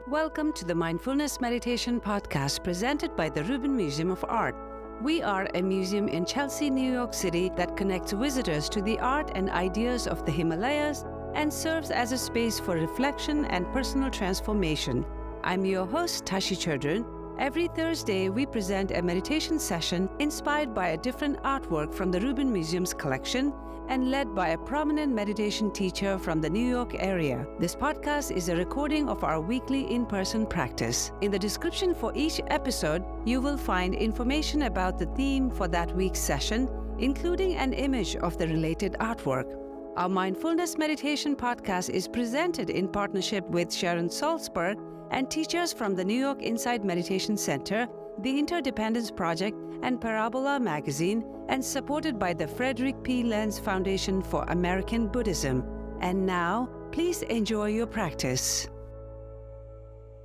Welcome to the Mindfulness Meditation Podcast presented by the Rubin Museum of Art. We are a museum in Chelsea, New York City that connects visitors to the art and ideas of the Himalayas and serves as a space for reflection and personal transformation. I'm your host, Tashi Chodron. Every Thursday, we present a meditation session inspired by a different artwork from the Rubin Museum's collection and led by a prominent meditation teacher from the New York area. This podcast is a recording of our weekly in-person practice. In the description for each episode, you will find information about the theme for that week's session, including an image of the related artwork. Our Mindfulness Meditation Podcast is presented in partnership with Sharon Salzberg and teachers from the New York Insight Meditation Center, the Interdependence Project, and Parabola Magazine, and supported by the Frederick P. Lenz Foundation for American Buddhism. And now, please enjoy your practice.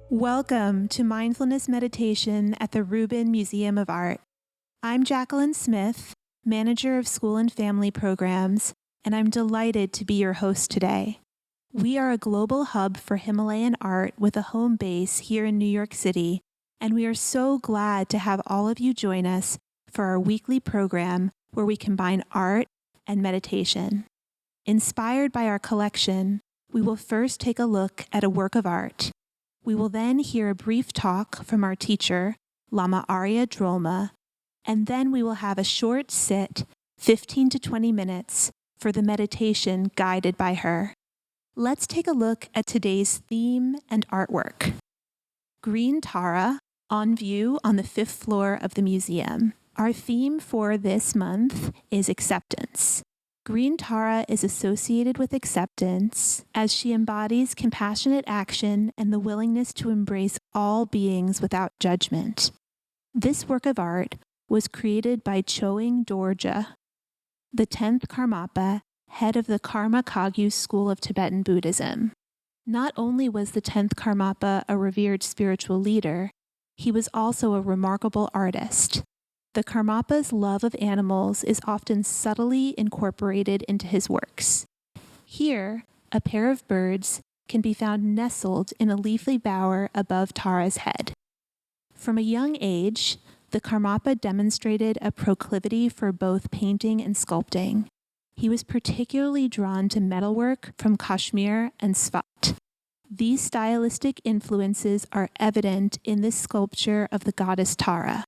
Welcome to Mindfulness Meditation at the Rubin Museum of Art. I'm Jacqueline Smith, Manager of School and Family Programs, and I'm delighted to be your host today. We are a global hub for Himalayan art with a home base here in New York City, and we are so glad to have all of you join us for our weekly program where we combine art and meditation. Inspired by our collection, we will first take a look at a work of art. We will then hear a brief talk from our teacher, Lama Aria Drolma, and then we will have a short sit, 15 to 20 minutes, for the meditation guided by her. Let's take a look at today's theme and artwork. Green Tara, on view on the 5th floor of the museum. Our theme for this month is acceptance. Green Tara is associated with acceptance as she embodies compassionate action and the willingness to embrace all beings without judgment. This work of art was created by Choying Dorje, the 10th Karmapa, head of the Karma school of Tibetan Buddhism. Not only was the 10th Karmapa a revered spiritual leader, he was also a remarkable artist. The Karmapa's love of animals is often subtly incorporated into his works. Here, a pair of birds can be found nestled in a leafy bower above Tara's head. From a young age, the Karmapa demonstrated a proclivity for both painting and sculpting. He was particularly drawn to metalwork from Kashmir and Svat. These stylistic influences are evident in this sculpture of the goddess Tara.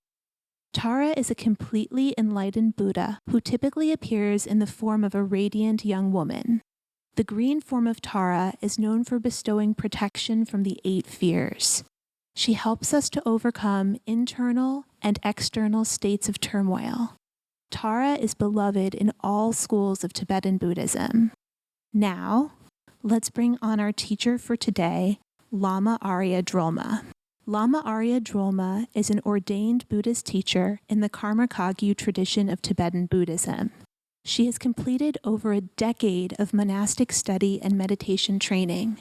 Tara is a completely enlightened Buddha who typically appears in the form of a radiant young woman. The green form of Tara is known for bestowing protection from the 8 fears. She helps us to overcome internal and external states of turmoil. Tara is beloved in all schools of Tibetan Buddhism. Now, let's bring on our teacher for today, Lama Aria Drolma. Lama Aria Drolma is an ordained Buddhist teacher in the Karma tradition of Tibetan Buddhism. She has completed over a decade of monastic study and meditation training.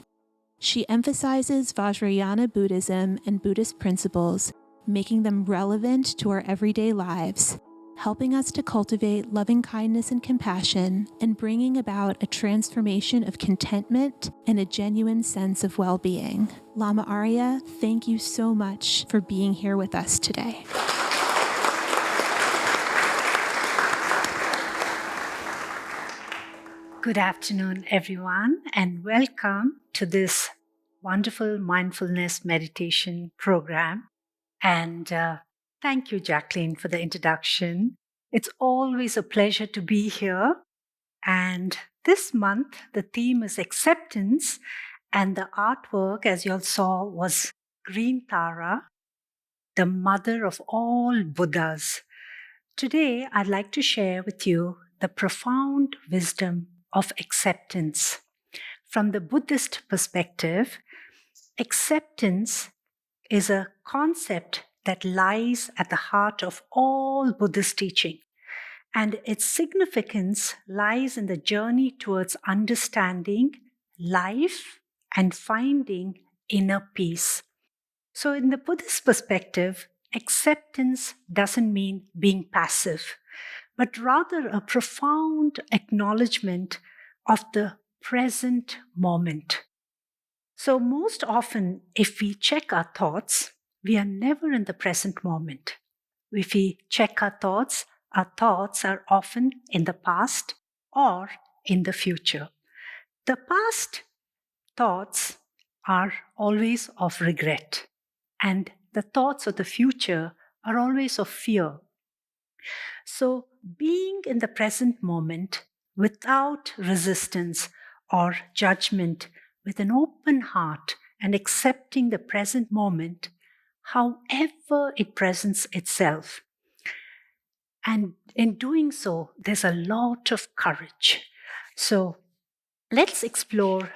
She emphasizes Vajrayana Buddhism and Buddhist principles, making them relevant to our everyday lives, helping us to cultivate loving kindness and compassion, and bringing about a transformation of contentment and a genuine sense of well-being. Lama Aria, thank you so much for being here with us today. Good afternoon, everyone, and welcome to this wonderful mindfulness meditation program. And thank you, Jacqueline, for the introduction. It's always a pleasure to be here. And this month, the theme is acceptance, and the artwork, as you all saw, was Green Tara, the mother of all Buddhas. Today, I'd like to share with you the profound wisdom of acceptance. From the Buddhist perspective, acceptance is a concept that lies at the heart of all Buddhist teaching, and its significance lies in the journey towards understanding life and finding inner peace. So in the Buddhist perspective, acceptance doesn't mean being passive, but rather a profound acknowledgement of the present moment. So, most often, if we check our thoughts, we are never in the present moment. If we check our thoughts are often in the past or in the future. The past thoughts are always of regret, and the thoughts of the future are always of fear. So, being in the present moment without resistance or judgment, with an open heart and accepting the present moment, however it presents itself. And in doing so, there's a lot of courage. So, let's explore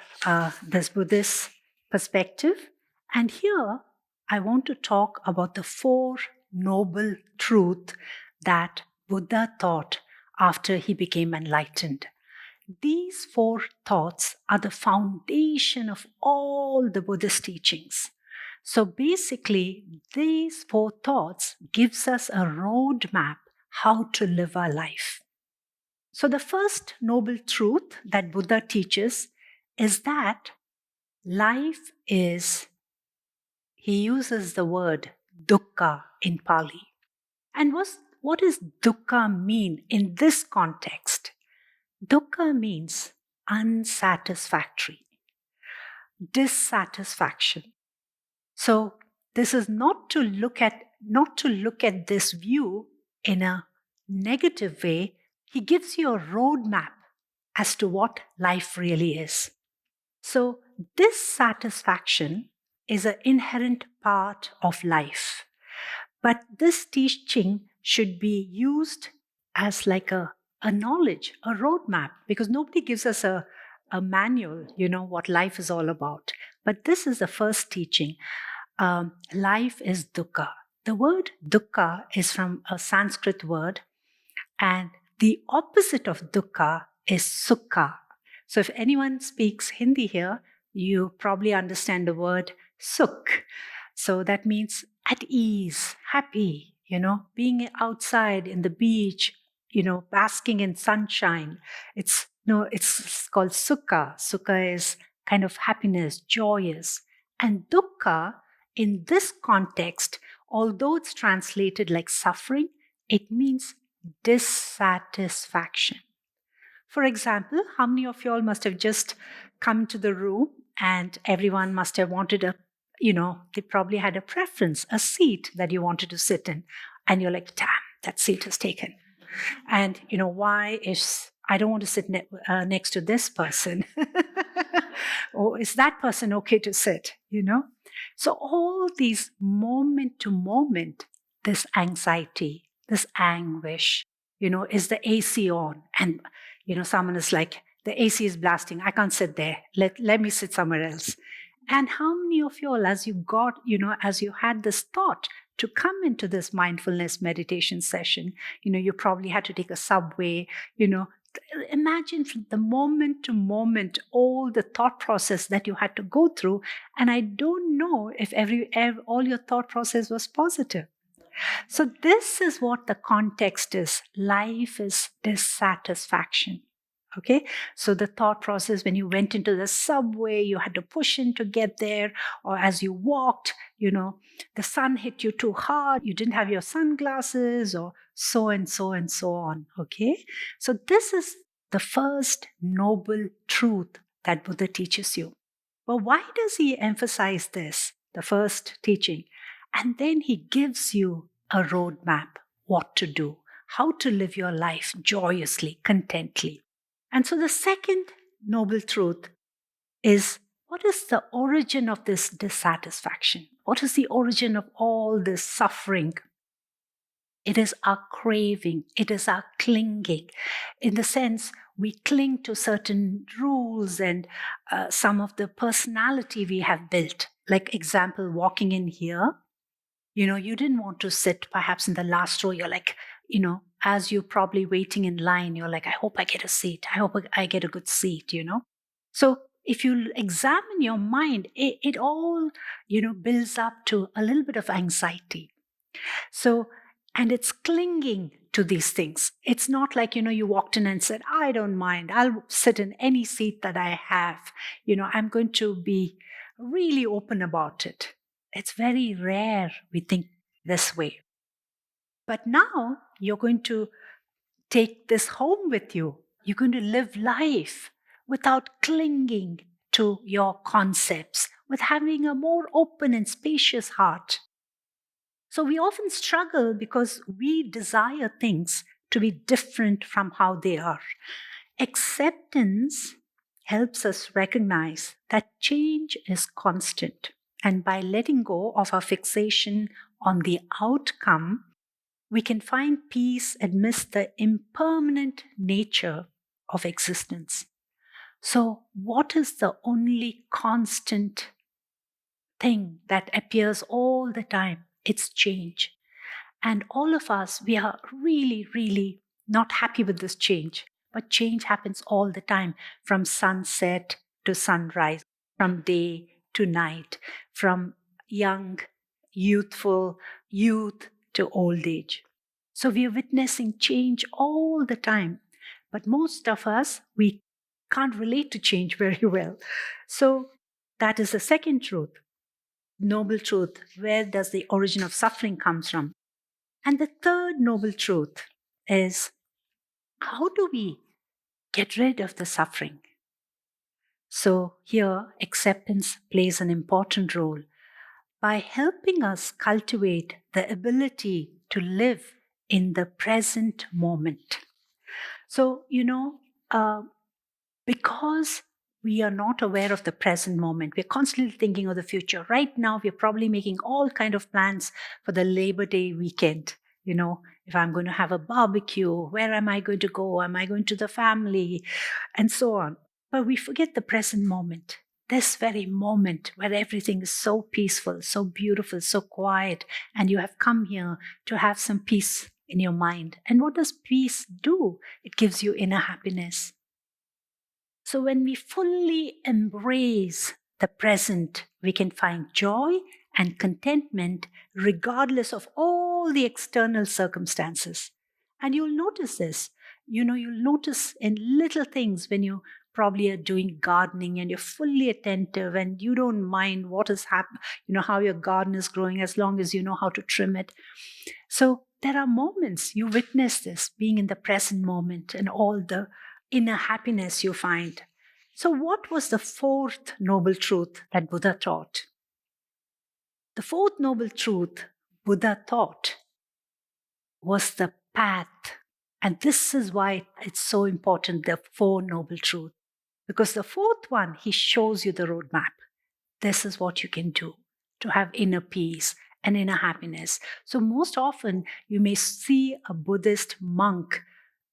this Buddhist perspective. And here, I want to talk about the four noble truths that Buddha taught after he became enlightened. These four thoughts are the foundation of all the Buddhist teachings. So basically, these four thoughts gives us a roadmap how to live our life. So the first noble truth that Buddha teaches is that life is, he uses the word dukkha in Pali. And what does dukkha mean in this context? Dukkha means unsatisfactory, dissatisfaction. So this is not to look at this view in a negative way. He gives you a roadmap as to what life really is. So dissatisfaction is an inherent part of life. But this teaching should be used as like a knowledge, a roadmap, because nobody gives us a manual, what life is all about. But this is the first teaching. Life is dukkha. The word dukkha is from a Sanskrit word, and the opposite of dukkha is sukha. So if anyone speaks Hindi here, you probably understand the word sukh. So that means at ease, happy, being outside in the beach, basking in sunshine. It's called sukha. Sukha is kind of happiness, joyous. And dukkha, in this context, although it's translated like suffering, it means dissatisfaction. For example, how many of you all must have just come to the room and everyone must have wanted they probably had a preference, a seat that you wanted to sit in. And you're like, damn, that seat is taken. And, why is, I don't want to sit next to this person. Or is that person okay to sit, So all these moment to moment, this anxiety, this anguish, is the AC on? And, someone is like, the AC is blasting. I can't sit there. Let me sit somewhere else. And how many of you all, as you had this thought to come into this mindfulness meditation session, you probably had to take a subway, imagine from the moment to moment, all the thought process that you had to go through. And I don't know if all your thought process was positive. So this is what the context is. Life is dissatisfaction. Okay, so the thought process when you went into the subway, you had to push in to get there, or as you walked, the sun hit you too hard, you didn't have your sunglasses, or so and so and so on. Okay, so this is the first noble truth that Buddha teaches you. But why does he emphasize this, the first teaching? And then he gives you a roadmap, what to do, how to live your life joyously, contently. And so the second noble truth is, what is the origin of this dissatisfaction? What is the origin of all this suffering? It is our craving. It is our clinging. In the sense, we cling to certain rules and some of the personality we have built. Like example, walking in here, you didn't want to sit perhaps in the last row. You're like, as you're probably waiting in line, you're like, I hope I get a seat. I hope I get a good seat, So if you examine your mind, it all, builds up to a little bit of anxiety. So, and it's clinging to these things. It's not like, you walked in and said, I don't mind. I'll sit in any seat that I have. I'm going to be really open about it. It's very rare we think this way. But now you're going to take this home with you. You're going to live life without clinging to your concepts, with having a more open and spacious heart. So we often struggle because we desire things to be different from how they are. Acceptance helps us recognize that change is constant. And by letting go of our fixation on the outcome, we can find peace amidst the impermanent nature of existence. So, what is the only constant thing that appears all the time? It's change. And all of us, we are really, really not happy with this change. But change happens all the time, from sunset to sunrise, from day to night, from young, youthful youth to old age. So we are witnessing change all the time. But most of us, we can't relate to change very well. So that is the second truth, noble truth. Where does the origin of suffering comes from? And the third noble truth is, how do we get rid of the suffering? So here, acceptance plays an important role by helping us cultivate the ability to live in the present moment. So, because we are not aware of the present moment, we're constantly thinking of the future. Right now, we're probably making all kind of plans for the Labor Day weekend. If I'm going to have a barbecue, where am I going to go? Am I going to the family? And so on. But we forget the present moment, this very moment where everything is so peaceful, so beautiful, so quiet, and you have come here to have some peace in your mind. And what does peace do? It gives you inner happiness. So when we fully embrace the present, we can find joy and contentment regardless of all the external circumstances. And you'll notice this. You'll notice in little things when you probably are doing gardening and you're fully attentive and you don't mind what is happening, how your garden is growing, as long as you know how to trim it. So there are moments you witness this, being in the present moment and all the inner happiness you find. So what was the fourth noble truth that Buddha taught? The fourth noble truth Buddha taught was the path. And this is why it's so important, the Four Noble Truths. Because the fourth one, he shows you the roadmap. This is what you can do to have inner peace and inner happiness. So most often you may see a Buddhist monk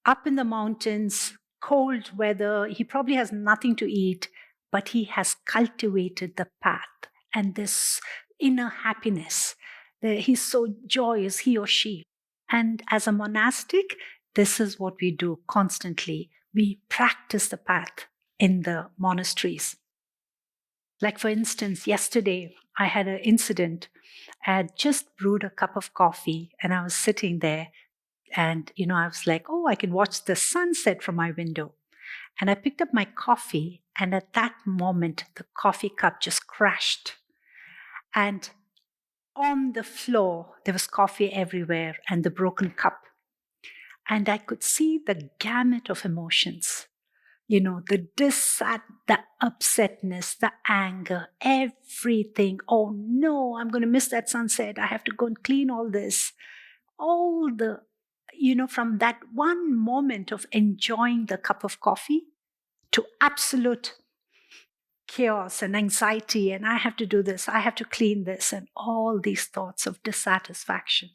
up in the mountains, cold weather. He probably has nothing to eat, but he has cultivated the path and this inner happiness. He's so joyous, he or she. And as a monastic, this is what we do constantly. We practice the path in the monasteries. Like, for instance, yesterday I had an incident. I had just brewed a cup of coffee and I was sitting there and, I was like, oh, I can watch the sunset from my window. And I picked up my coffee, and at that moment, the coffee cup just crashed. And on the floor, there was coffee everywhere and the broken cup. And I could see the gamut of emotions. The the upsetness, the anger, everything. Oh no, I'm going to miss that sunset. I have to go and clean all this. All the, from that one moment of enjoying the cup of coffee to absolute chaos and anxiety, and I have to do this, I have to clean this, and all these thoughts of dissatisfaction.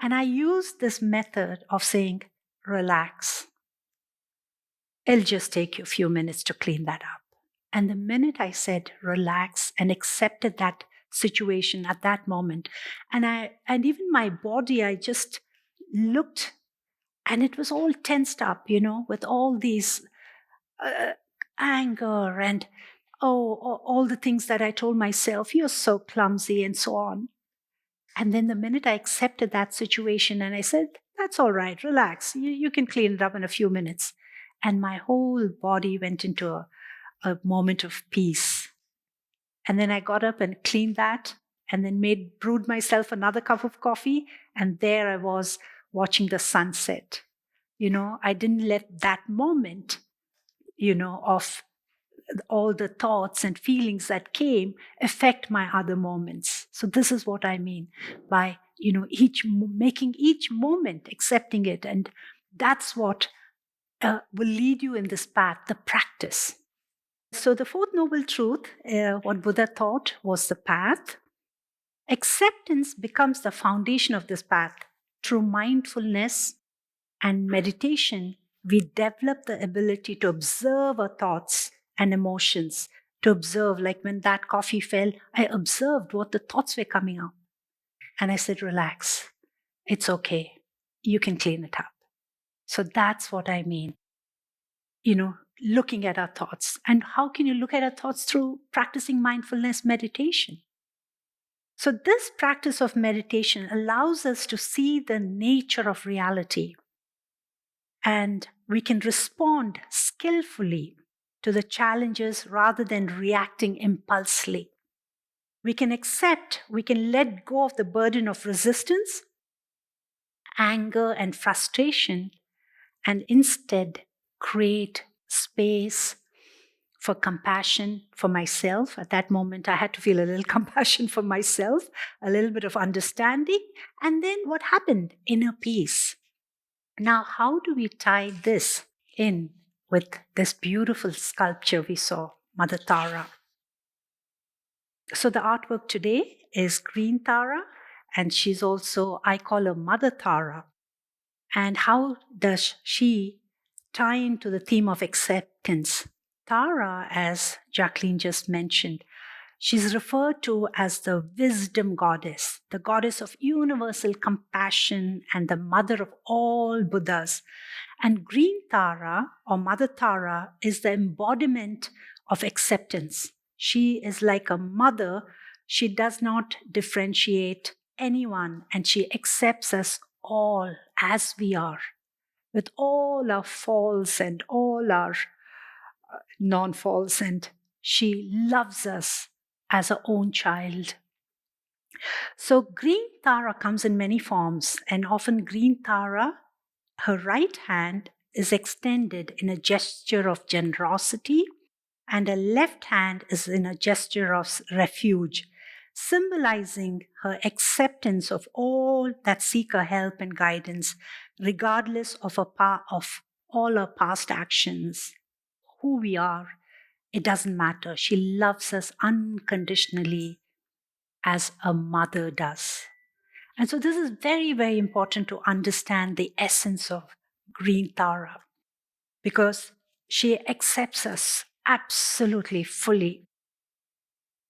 And I used this method of saying, relax. It'll just take you a few minutes to clean that up. And the minute I said relax and accepted that situation at that moment, and even my body, I just looked and it was all tensed up, with all these anger and all the things that I told myself, you're so clumsy and so on. And then the minute I accepted that situation and I said, that's all right, relax, you can clean it up in a few minutes. And my whole body went into a moment of peace. And then I got up and cleaned that and then brewed myself another cup of coffee. And there I was watching the sunset. I didn't let that moment, of all the thoughts and feelings that came affect my other moments. So this is what I mean by, making each moment, accepting it. And that's what will lead you in this path, the practice. So the fourth noble truth, what Buddha taught, was the path. Acceptance becomes the foundation of this path. Through mindfulness and meditation, we develop the ability to observe our thoughts and emotions, to observe, like when that coffee fell, I observed what the thoughts were coming out. And I said, relax, it's okay, you can clean it up. So that's what I mean, looking at our thoughts. And how can you look at our thoughts? Through practicing mindfulness meditation. So this practice of meditation allows us to see the nature of reality, and we can respond skillfully to the challenges rather than reacting impulsively. We can let go of the burden of resistance, anger, and frustration, and instead create space for compassion for myself. At that moment, I had to feel a little compassion for myself, a little bit of understanding, and then what happened? Inner peace. Now, how do we tie this in with this beautiful sculpture we saw, Mother Tara? So the artwork today is Green Tara, and she's also, I call her Mother Tara. And how does she tie into the theme of acceptance? Tara, as Jacqueline just mentioned, she's referred to as the wisdom goddess, the goddess of universal compassion and the mother of all Buddhas. And Green Tara, or Mother Tara, is the embodiment of acceptance. She is like a mother. She does not differentiate anyone, and she accepts us all as we are, with all our faults and all our non-faults, and she loves us as her own child. So Green Tara comes in many forms, and often Green Tara, her right hand is extended in a gesture of generosity, and her left hand is in a gesture of refuge, symbolizing her acceptance of all that seek her help and guidance, regardless of all our past actions, who we are. It doesn't matter. She loves us unconditionally as a mother does. And so this is very, very important to understand the essence of Green Tara, because she accepts us absolutely fully.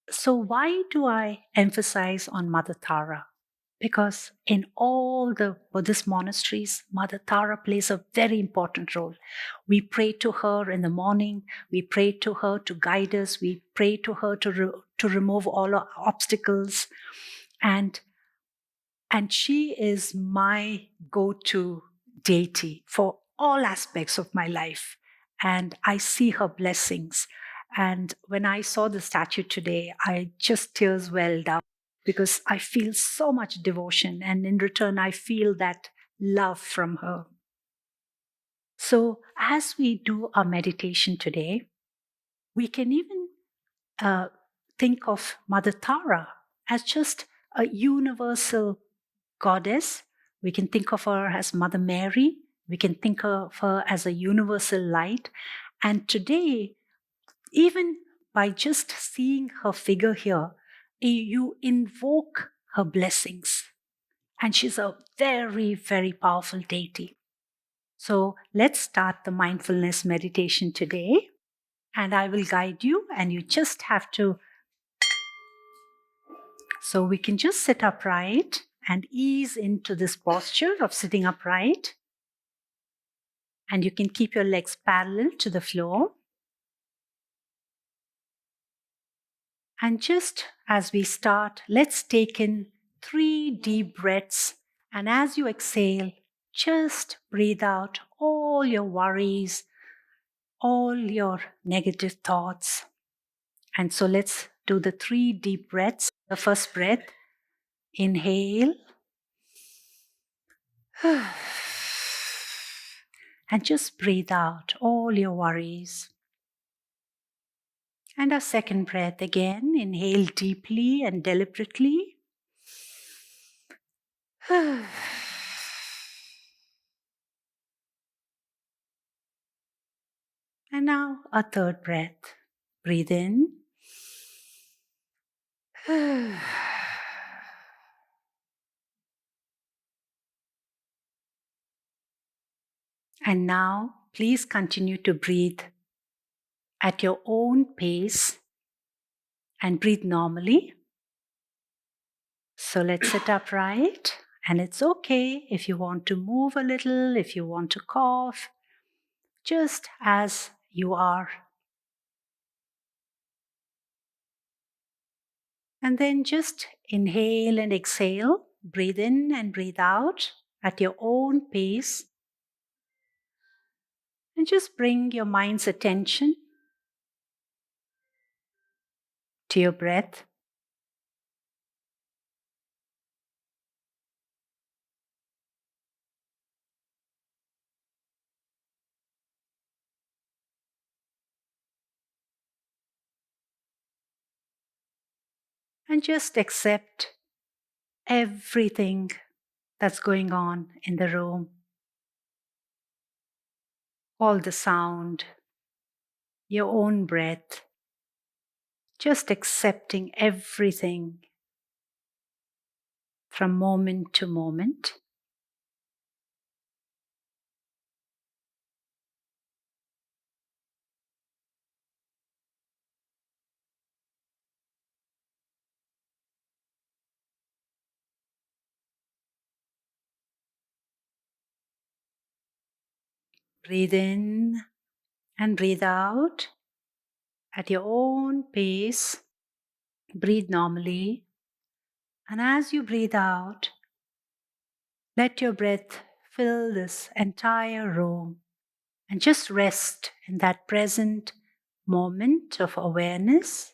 So why do I emphasize on Mother Tara? Because in all the Buddhist monasteries, Mother Tara plays a very important role. We pray to her in the morning. We pray to her to guide us. We pray to her to remove all our obstacles. And she is my go-to deity for all aspects of my life. And I see her blessings. And when I saw the statue today, tears welled up, because I feel so much devotion. And in return, I feel that love from her. So as we do our meditation today, we can even think of Mother Tara as just a universal goddess. We can think of her as Mother Mary. We can think of her as a universal light. And today, even by just seeing her figure here, you invoke her blessings. And she's a very, very powerful deity. So let's start the mindfulness meditation today. And I will guide you, and you just have to. So we can just sit upright and ease into this posture of sitting upright. And you can keep your legs parallel to the floor. And just as we start, let's take in 3 deep breaths. And as you exhale, just breathe out all your worries, all your negative thoughts. And so let's do the 3 deep breaths. The first breath, inhale. And just breathe out all your worries. And our second breath again, inhale deeply and deliberately. And now a third breath. Breathe in. And now please continue to breathe at your own pace and breathe normally. So let's sit upright, and it's okay if you want to move a little, if you want to cough, just as you are. And then just inhale and exhale, breathe in and breathe out at your own pace. And just bring your mind's attention to your breath. And just accept everything that's going on in the room. All the sound, your own breath, just accepting everything from moment to moment. Breathe in and breathe out at your own pace. Breathe normally. And as you breathe out, let your breath fill this entire room and just rest in that present moment of awareness.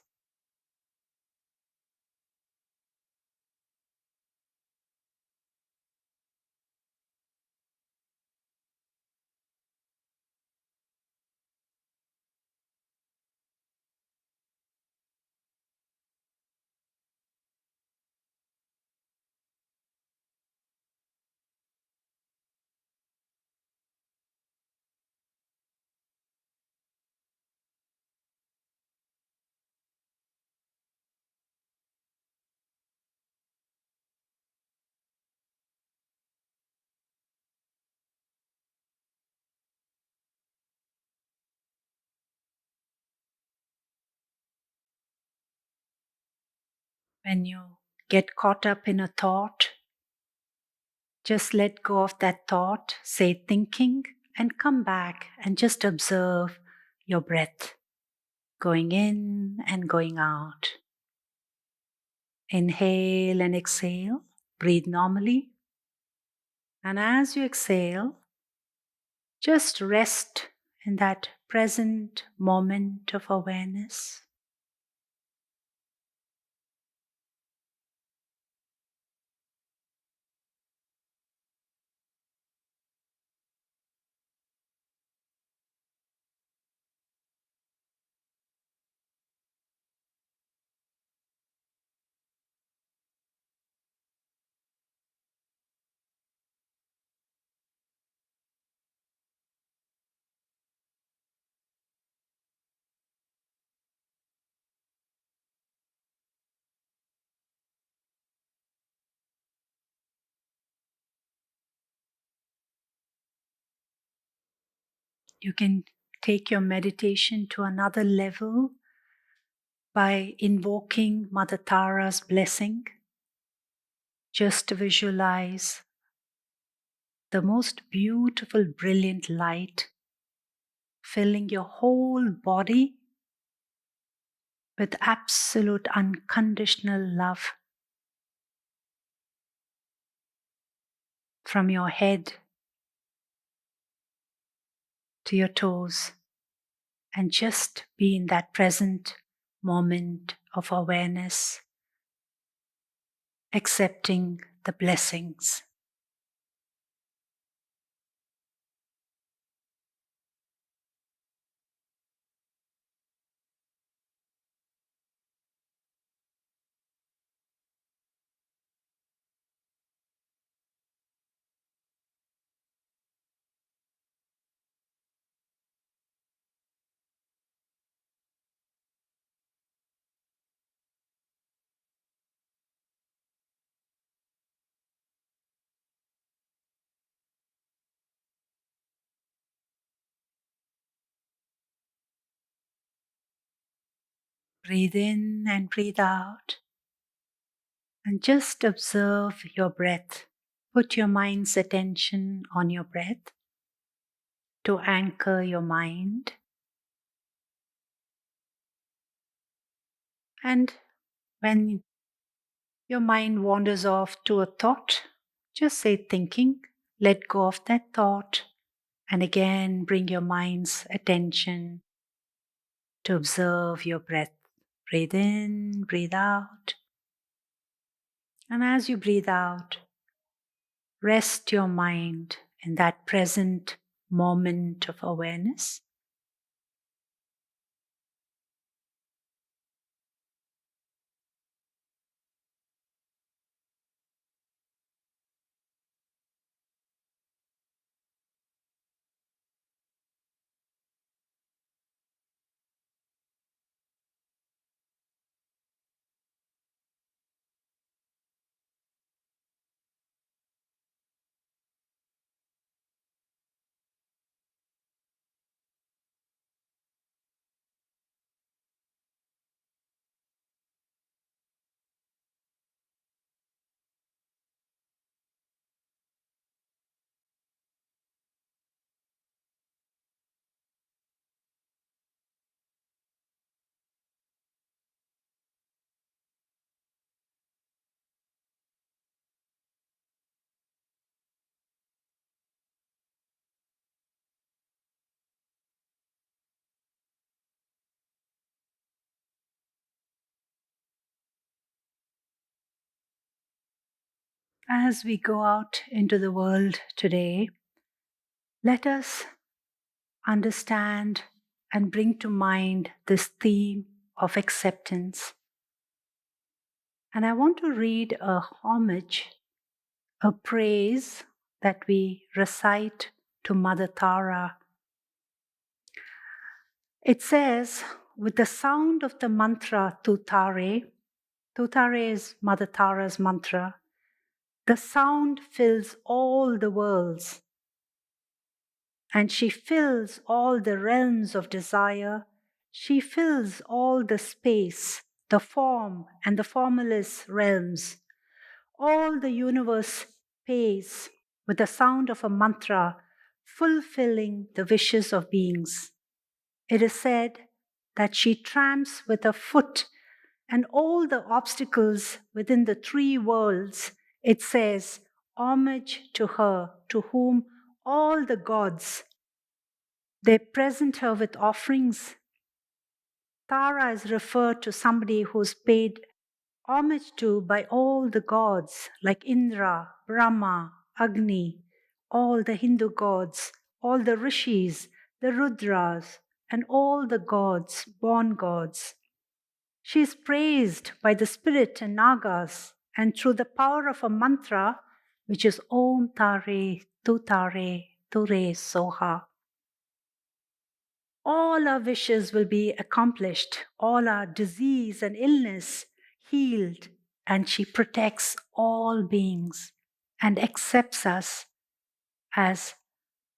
When you get caught up in a thought, just let go of that thought, say thinking, and come back and just observe your breath going in and going out. Inhale and exhale, breathe normally. And as you exhale, just rest in that present moment of awareness. You can take your meditation to another level by invoking Mother Tara's blessing. Just visualize the most beautiful, brilliant light filling your whole body with absolute unconditional love. From your head to your toes, and just be in that present moment of awareness, accepting the blessings. Breathe in and breathe out, and just observe your breath. Put your mind's attention on your breath to anchor your mind. And when your mind wanders off to a thought, just say thinking, let go of that thought, and again bring your mind's attention to observe your breath. Breathe in, breathe out. And as you breathe out, rest your mind in that present moment of awareness. As we go out into the world today, let us understand and bring to mind this theme of acceptance. And I want to read a homage, a praise that we recite to Mother Tara. It says, with the sound of the mantra Tutare, Tutare is Mother Tara's mantra, the sound fills all the worlds, and she fills all the realms of desire. She fills all the space, the form, and the formless realms. All the universe pays with the sound of a mantra, fulfilling the wishes of beings. It is said that she tramps with her foot and all the obstacles within the three worlds. It says, homage to her, to whom all the gods, they present her with offerings. Tara is referred to somebody who's paid homage to by all the gods like Indra, Brahma, Agni, all the Hindu gods, all the rishis, the Rudras, and all the gods, born gods. She is praised by the spirit and Nagas, and through the power of a mantra, which is Om Tare, Tutare, Ture Soha. All our wishes will be accomplished, all our disease and illness healed, and she protects all beings and accepts us as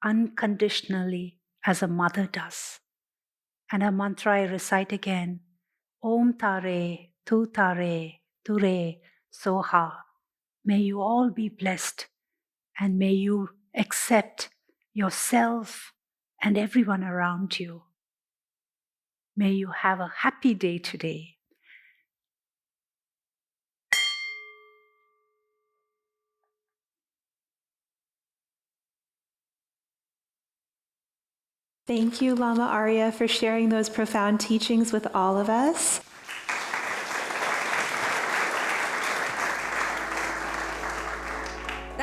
unconditionally as a mother does. And her mantra I recite again, Om Tare, Tu Tare, Ture, Soha. May you all be blessed and may you accept yourself and everyone around you. May you have a happy day today. Thank you, Lama Aria, for sharing those profound teachings with all of us.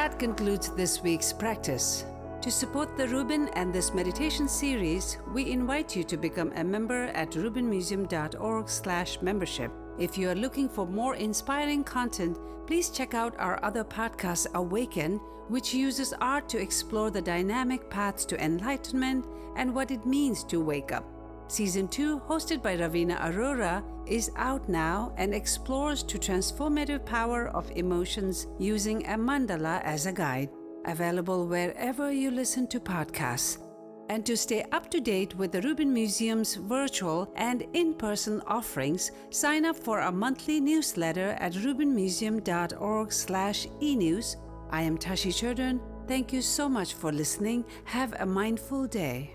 That concludes this week's practice. To support the Rubin and this meditation series, we invite you to become a member at rubinmuseum.org/membership. If you are looking for more inspiring content, please check out our other podcast, Awaken, which uses art to explore the dynamic paths to enlightenment and what it means to wake up. Season 2, hosted by Ravina Arora, is out now and explores the transformative power of emotions using a mandala as a guide. Available wherever you listen to podcasts. And to stay up to date with the Rubin Museum's virtual and in-person offerings, sign up for our monthly newsletter at rubinmuseum.org/e-news. I am Tashi Chodron. Thank you so much for listening. Have a mindful day.